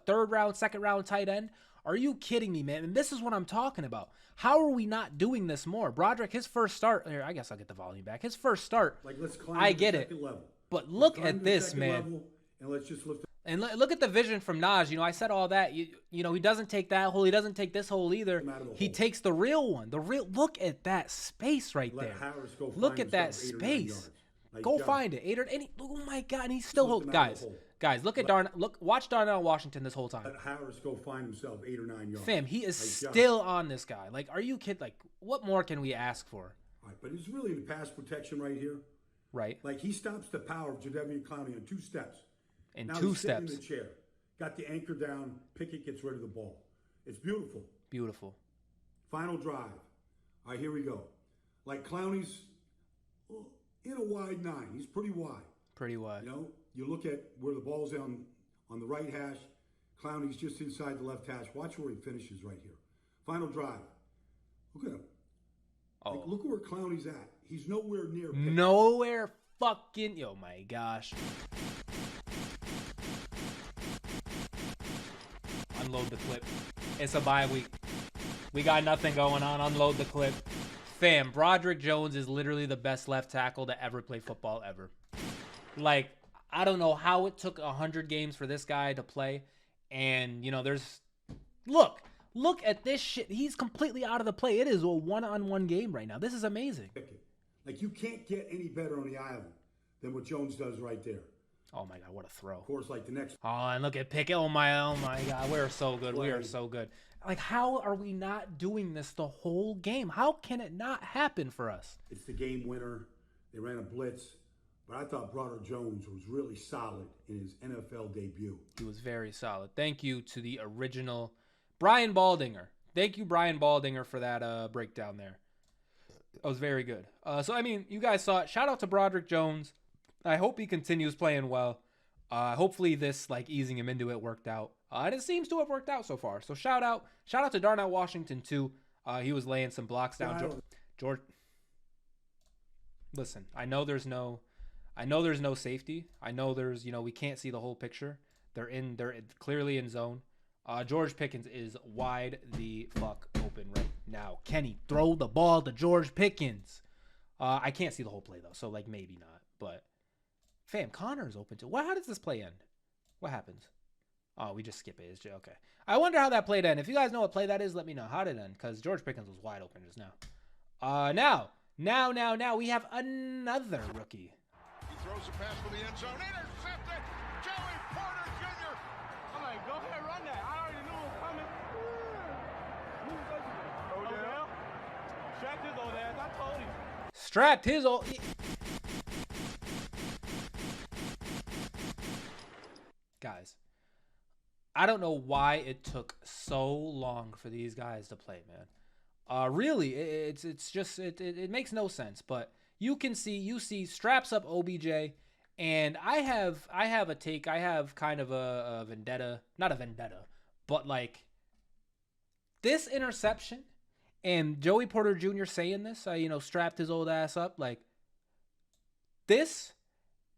third round, second round tight end? Are you kidding me, man? And this is what I'm talking about. How are we not doing this more? Broderick, his first start. Here, I guess I'll get the volume back. His first start. Like, let's climb I to get the it. second level. But look at this, man. Level, and let's just lift. And look at the vision from Naj. I said all that. He doesn't take that hole. He doesn't take this hole either. He takes the real one. Look at that space right there. Look at that space. Go find it. Oh my God, and he's still holding. Guys, watch Darnell Washington this whole time. Let Harris go find himself 8 or 9 yards. Fam, he is still on this guy. Like, are you kidding? Like, what more can we ask for? All right, but it's really the pass protection right here. Right. Like, he stops the power of Jadeveon Clowney in 2 steps. Now 2 he's steps. In the chair. Got the anchor down. Pickett gets rid of the ball. It's beautiful. Beautiful. Final drive. All right, here we go. Like, Clowney's in a wide 9. He's pretty wide. Pretty wide. You look at where the ball's on the right hash. Clowney's just inside the left hash. Watch where he finishes right here. Final drive. Look at him. Oh. Like, look where Clowney's at. He's nowhere near Pickett. Nowhere fucking. Oh my gosh. Unload the clip. It's a bye week. We got nothing going on. Unload the clip. Fam, Broderick Jones is literally the best left tackle to ever play football ever. Like, I don't know how it took 100 games for this guy to play. And, look, Look at this shit. He's completely out of the play. It is a one-on-one game right now. This is amazing. Like, you can't get any better on the island than what Jones does right there. Oh my God, what a throw. Of course, like the next. Oh, and look at Pickett. Oh my God, we're so good. We are so good. Like, how are we not doing this the whole game? How can it not happen for us? It's the game winner. They ran a blitz. But I thought Broderick Jones was really solid in his NFL debut. He was very solid. Thank you to the original Brian Baldinger. Thank you, Brian Baldinger, for that breakdown there. That was very good. So, I mean, you guys saw it. Shout out to Broderick Jones. I hope he continues playing well. Hopefully this, like, easing him into it worked out. And it seems to have worked out so far. So shout out to Darnell Washington, too. He was laying some blocks down. George, listen, I know there's no safety. I know there's, we can't see the whole picture. They're clearly in zone. George Pickens is wide the fuck open right now. Kenny, throw the ball to George Pickens. I can't see the whole play, though, so, like, maybe not. But, fam, Connor's open, too. How does this play end? What happens? Oh, we just skip it. It's just, okay. I wonder how that played end. If you guys know what play that is, let me know. How did it end? Because George Pickens was wide open just now. Now, we have another rookie. He throws a pass for the end zone. Intercepted! Joey Porter Jr. I'm like, go ahead, run that. I already knew it was coming. Odell? Strapped his old ass. I told him. Strapped his old... Guys, I don't know why it took so long for these guys to play, man. Really, it makes no sense. But you see straps up OBJ, and I have a take. I have kind of a vendetta, not a vendetta, but like this interception and Joey Porter Jr. saying this, strapped his old ass up. Like, this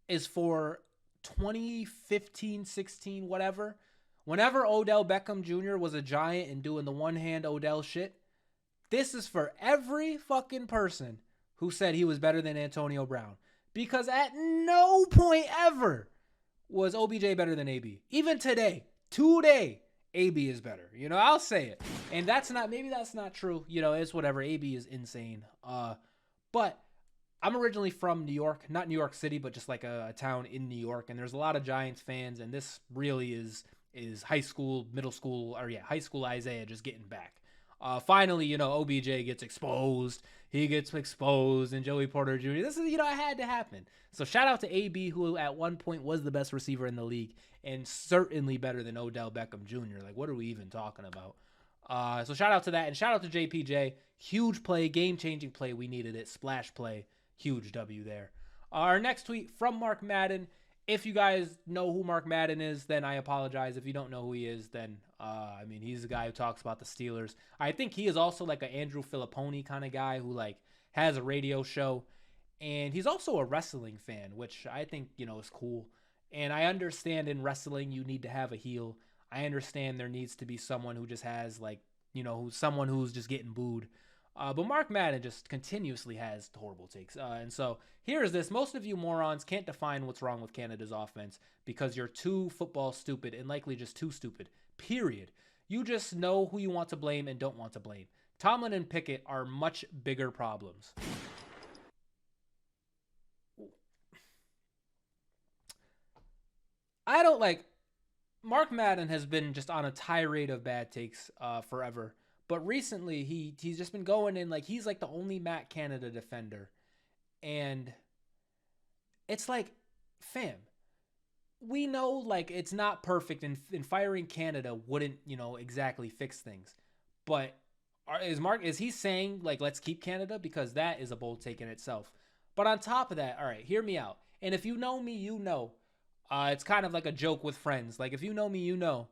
is for 2015, 16, whatever. Whenever Odell Beckham Jr. was a Giant and doing the one-hand Odell shit, this is for every fucking person who said he was better than Antonio Brown. Because at no point ever was OBJ better than AB. Even today, AB is better. I'll say it. And maybe that's not true. It's whatever. AB is insane. But I'm originally from New York, not New York City, but just like a town in New York. And there's a lot of Giants fans. And this really is high school, middle school, high school Isaiah just getting back. Finally, OBJ gets exposed. He gets exposed, and Joey Porter Jr. This is, it had to happen. So shout out to AB, who at one point was the best receiver in the league, and certainly better than Odell Beckham Jr. Like, what are we even talking about? So shout out to that, and shout out to JPJ. Huge play, game-changing play. We needed it. Splash play. Huge W there. Our next tweet from Mark Madden. If you guys know who Mark Madden is, then I apologize. If you don't know who he is, then, he's the guy who talks about the Steelers. I think he is also like an Andrew Filipponi kind of guy who, like, has a radio show. And he's also a wrestling fan, which I think, is cool. And I understand in wrestling you need to have a heel. I understand there needs to be someone who just has, like, someone who's just getting booed. But Mark Madden just continuously has horrible takes. And so here's this. Most of you morons can't define what's wrong with Canada's offense because you're too football stupid and likely just too stupid. Period. You just know who you want to blame and don't want to blame. Tomlin and Pickett are much bigger problems. Mark Madden has been just on a tirade of bad takes forever. But recently, he's just been going in, like, he's like the only Matt Canada defender. And it's like, fam, we know, like, it's not perfect, and firing Canada wouldn't, exactly fix things. But is he saying, like, let's keep Canada? Because that is a bold take in itself. But on top of that, all right, hear me out. And if you know me, you know. It's kind of like a joke with friends. Like, if you know me, you know.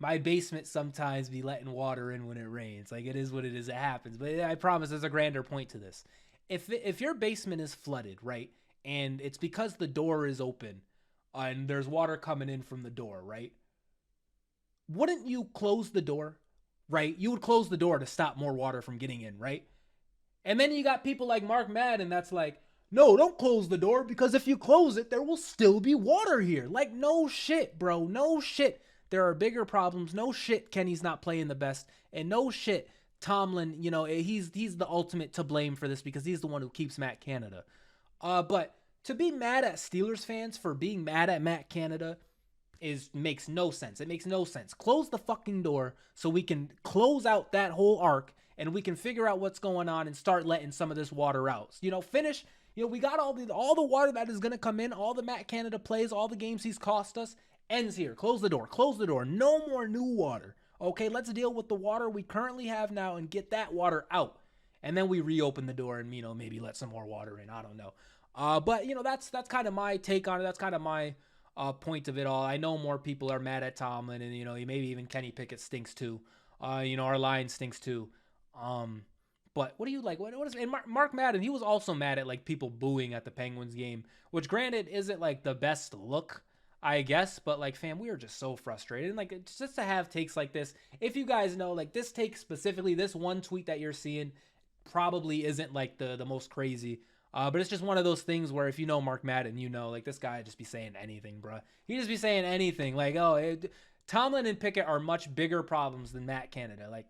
My basement sometimes be letting water in when it rains. Like, it is what it is. It happens. But I promise there's a grander point to this. If your basement is flooded, right, and it's because the door is open and there's water coming in from the door, right, wouldn't you close the door, right? You would close the door to stop more water from getting in, right? And then you got people like Mark Madden that's like, no, don't close the door because if you close it, there will still be water here. Like, no shit, bro. No shit. there are bigger problems. No shit, Kenny's not playing the best, and no shit, Tomlin, you know, he's the ultimate to blame for this because he's the one who keeps Matt Canada. But to be mad at Steelers fans for being mad at Matt Canada makes no sense. It makes no sense. Close the fucking door so we can close out that whole arc and we can figure out what's going on and start letting some of this water out. You know, finish. You know, we got all the water that is going to come in, all the Matt Canada plays, all the games he's cost us, ends here. Close the door. Close the door. No more new water. Okay, let's deal with the water we currently have now and get that water out. And then we reopen the door and, you know, maybe let some more water in. I don't know. But, you know, that's kind of my take on it. That's kind of my point of it all. I know more people are mad at Tomlin, and, you know, maybe even Kenny Pickett stinks too. You know, our line stinks too. But what do you like? What is and Mark Madden? He was also mad at like people booing at the Penguins game, which granted isn't like the best look, I guess. But like, fam, we are just so frustrated. And like, it's just to have takes like this. If you guys know, like this take specifically, this one tweet that you're seeing probably isn't like the most crazy. But it's just one of those things where if you know Mark Madden, you know, like this guy just be saying anything, bruh. He just be saying anything. Like, Tomlin and Pickett are much bigger problems than Matt Canada. Like,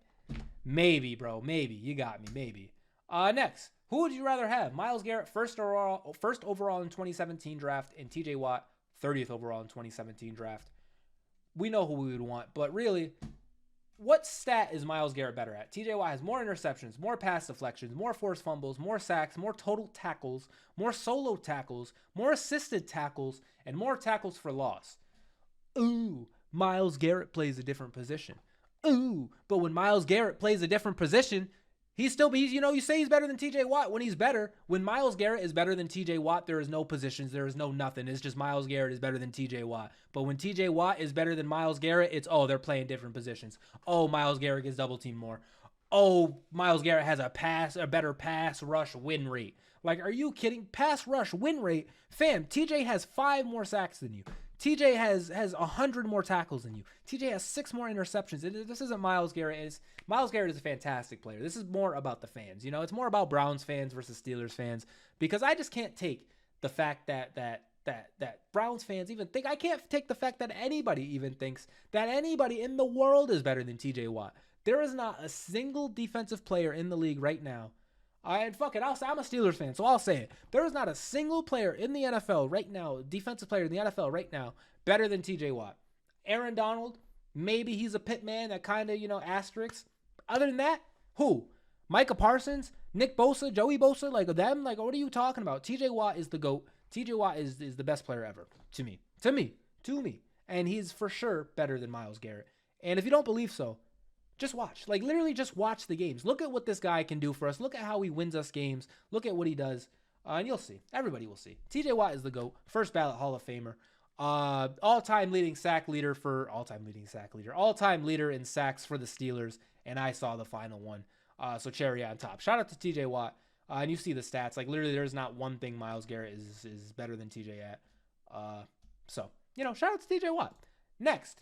maybe, bro. Maybe. You got me. Maybe. Next. Who would you rather have? Myles Garrett, first overall in 2017 draft, and TJ Watt, 30th overall in 2017 draft. We know who we would want, but really, what stat is Myles Garrett better at? TJ Watt has more interceptions, more pass deflections, more forced fumbles, more sacks, more total tackles, more solo tackles, more assisted tackles, and more tackles for loss. Ooh, Myles Garrett plays a different position. Ooh, but when Myles Garrett plays a different position, he's you know, you say he's better than TJ Watt when he's better. When Myles Garrett is better than TJ Watt, there is no positions, there is no nothing. It's just Myles Garrett is better than TJ Watt. But when TJ Watt is better than Myles Garrett, it's, oh, they're playing different positions. Oh, Myles Garrett gets double teamed more. Oh, Myles Garrett has a better pass rush win rate. Like, are you kidding? Pass rush win rate? Fam, TJ has 5 more sacks than you. TJ has 100 more tackles than you. TJ has 6 more interceptions. This isn't Myles Garrett. Myles Garrett is a fantastic player. This is more about the fans. You know, it's more about Browns fans versus Steelers fans, because I just can't take the fact that Browns fans even think. I can't take the fact that anybody even thinks that anybody in the world is better than TJ Watt. There is not a single defensive player in the league right now. And fuck it, I'm a Steelers fan, so I'll say it. There is not a single player in the NFL right now, defensive player in the NFL right now, better than TJ Watt. Aaron Donald, maybe he's a pit man, that kind of, you know, asterisk. Other than that, who? Micah Parsons, Nick Bosa, Joey Bosa, like them? Like, what are you talking about? TJ Watt is the GOAT. TJ Watt is the best player ever, to me. And he's for sure better than Myles Garrett. And if you don't believe so, just watch. Like, literally just watch the games. Look at what this guy can do for us. Look at how he wins us games. Look at what he does. And you'll see. Everybody will see. TJ Watt is the GOAT. First ballot Hall of Famer. All-time leader in sacks for the Steelers. And I saw the final one. So cherry on top. Shout out to TJ Watt. And you see the stats. Like, literally, there's not one thing Myles Garrett is better than TJ at. So, you know, shout out to TJ Watt. Next.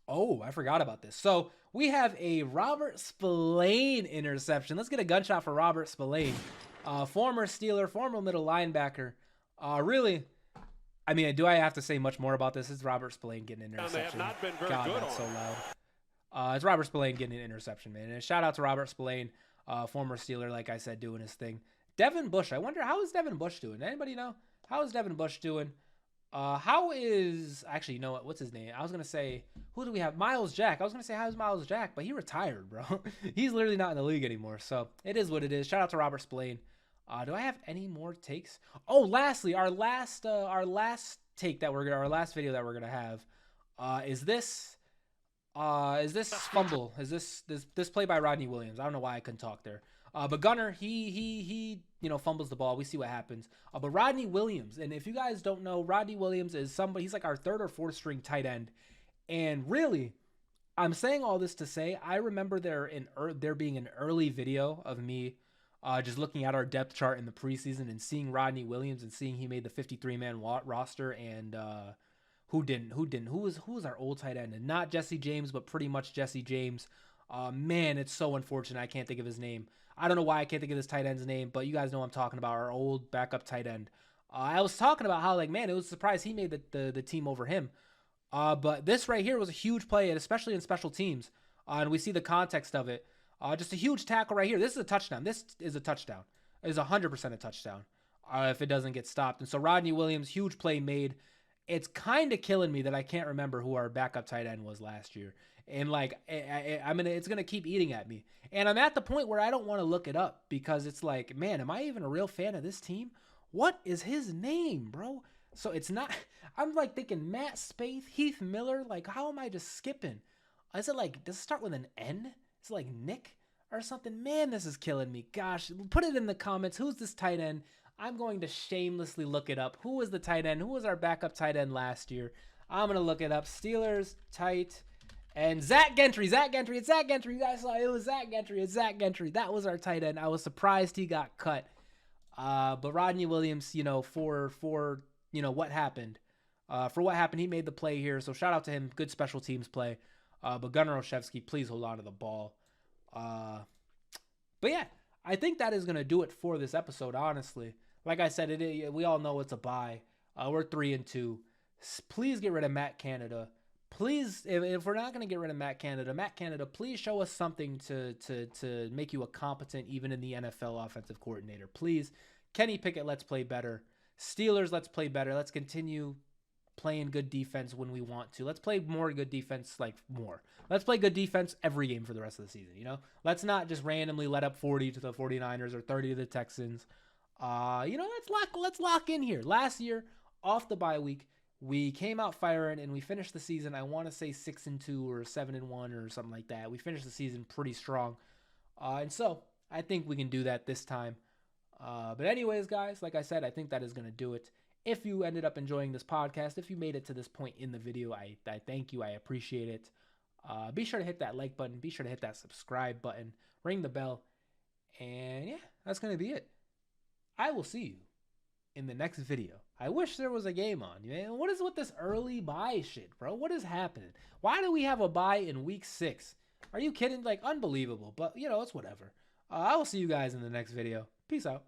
Oh, I forgot about this. So we have a Robert Spillane interception. Let's get a gunshot for Robert Spillane, former Steeler, former middle linebacker. Really, I mean, do I have to say much more about this? It's Robert Spillane getting an interception. They have not been very God, good that's so loud. It's Robert Spillane getting an interception, man. And shout out to Robert Spillane, former Steeler, like I said, doing his thing. Devin Bush. I wonder, how is Devin Bush doing? Anybody know? How is Devin Bush doing? How is, actually, you know what? What's his name? I was going to say, who do we have? Miles Jack. I was going to say, how's Miles Jack? But he retired, bro. He's literally not in the league anymore. So it is what it is. Shout out to Robert Spillane. Do I have any more takes? Oh, lastly, our last take that our last video that we're going to have, is this fumble? Is this play by Rodney Williams? I don't know why I couldn't talk there. But Gunner, he you know, fumbles the ball. We see what happens. But Rodney Williams, and if you guys don't know, Rodney Williams is somebody, he's like our 3rd or 4th string tight end. And really, I'm saying all this to say, I remember there being an early video of me just looking at our depth chart in the preseason and seeing Rodney Williams and seeing he made the 53-man roster, and who was our old tight end? And not Jesse James, but pretty much Jesse James. Man, it's so unfortunate I can't think of his name. I don't know why I can't think of this tight end's name, but you guys know what I'm talking about, our old backup tight end. I was talking about how, like, man, it was a surprise he made the team over him. But this right here was a huge play, and especially in special teams. And we see the context of it. Just a huge tackle right here. This is a touchdown. This is a touchdown. It is 100% a touchdown if it doesn't get stopped. And so Rodney Williams, huge play made. It's kind of killing me that I can't remember who our backup tight end was last year. And like, it's gonna keep eating at me. And I'm at the point where I don't want to look it up because it's like, man, am I even a real fan of this team? What is his name, bro? So it's not. I'm like thinking Matt Spaeth, Heath Miller. Like, how am I just skipping? Is it like, does it start with an N? Is it like Nick or something? Man, this is killing me. Gosh, put it in the comments. Who's this tight end? I'm going to shamelessly look it up. Who was the tight end? Who was our backup tight end last year? I'm going to look it up. Steelers tight end. Zach Gentry. Zach Gentry. It's Zach Gentry. You guys saw it was Zach Gentry. It's Zach Gentry. That was our tight end. I was surprised he got cut. But Rodney Williams, for what happened. For what happened, he made the play here. So shout out to him. Good special teams play. But Gunnar Olszewski, please hold on to the ball. But yeah, I think that is going to do it for this episode, honestly. Like I said, we all know it's a bye. We're 3-2. Please get rid of Matt Canada. Please, if we're not going to get rid of Matt Canada, please show us something to make you a competent, even in the NFL offensive coordinator. Please, Kenny Pickett, let's play better. Steelers, let's play better. Let's continue playing good defense when we want to. Let's play more good defense, more. Let's play good defense every game for the rest of the season, Let's not just randomly let up 40 to the 49ers or 30 to the Texans. Let's lock in here. Last year, off the bye week, we came out firing and we finished the season, I want to say 6-2 or 7-1 or something like that. We finished the season pretty strong. And so I think we can do that this time. But anyways, guys, like I said, I think that is going to do it. If you ended up enjoying this podcast, if you made it to this point in the video, I thank you. I appreciate it. Be sure to hit that like button. Be sure to hit that subscribe button. Ring the bell. And yeah, that's going to be it. I will see you in the next video. I wish there was a game on. Man, what is with this early bye shit, bro? What is happening? Why do we have a bye in week 6? Are you kidding? Like, unbelievable. But, it's whatever. I will see you guys in the next video. Peace out.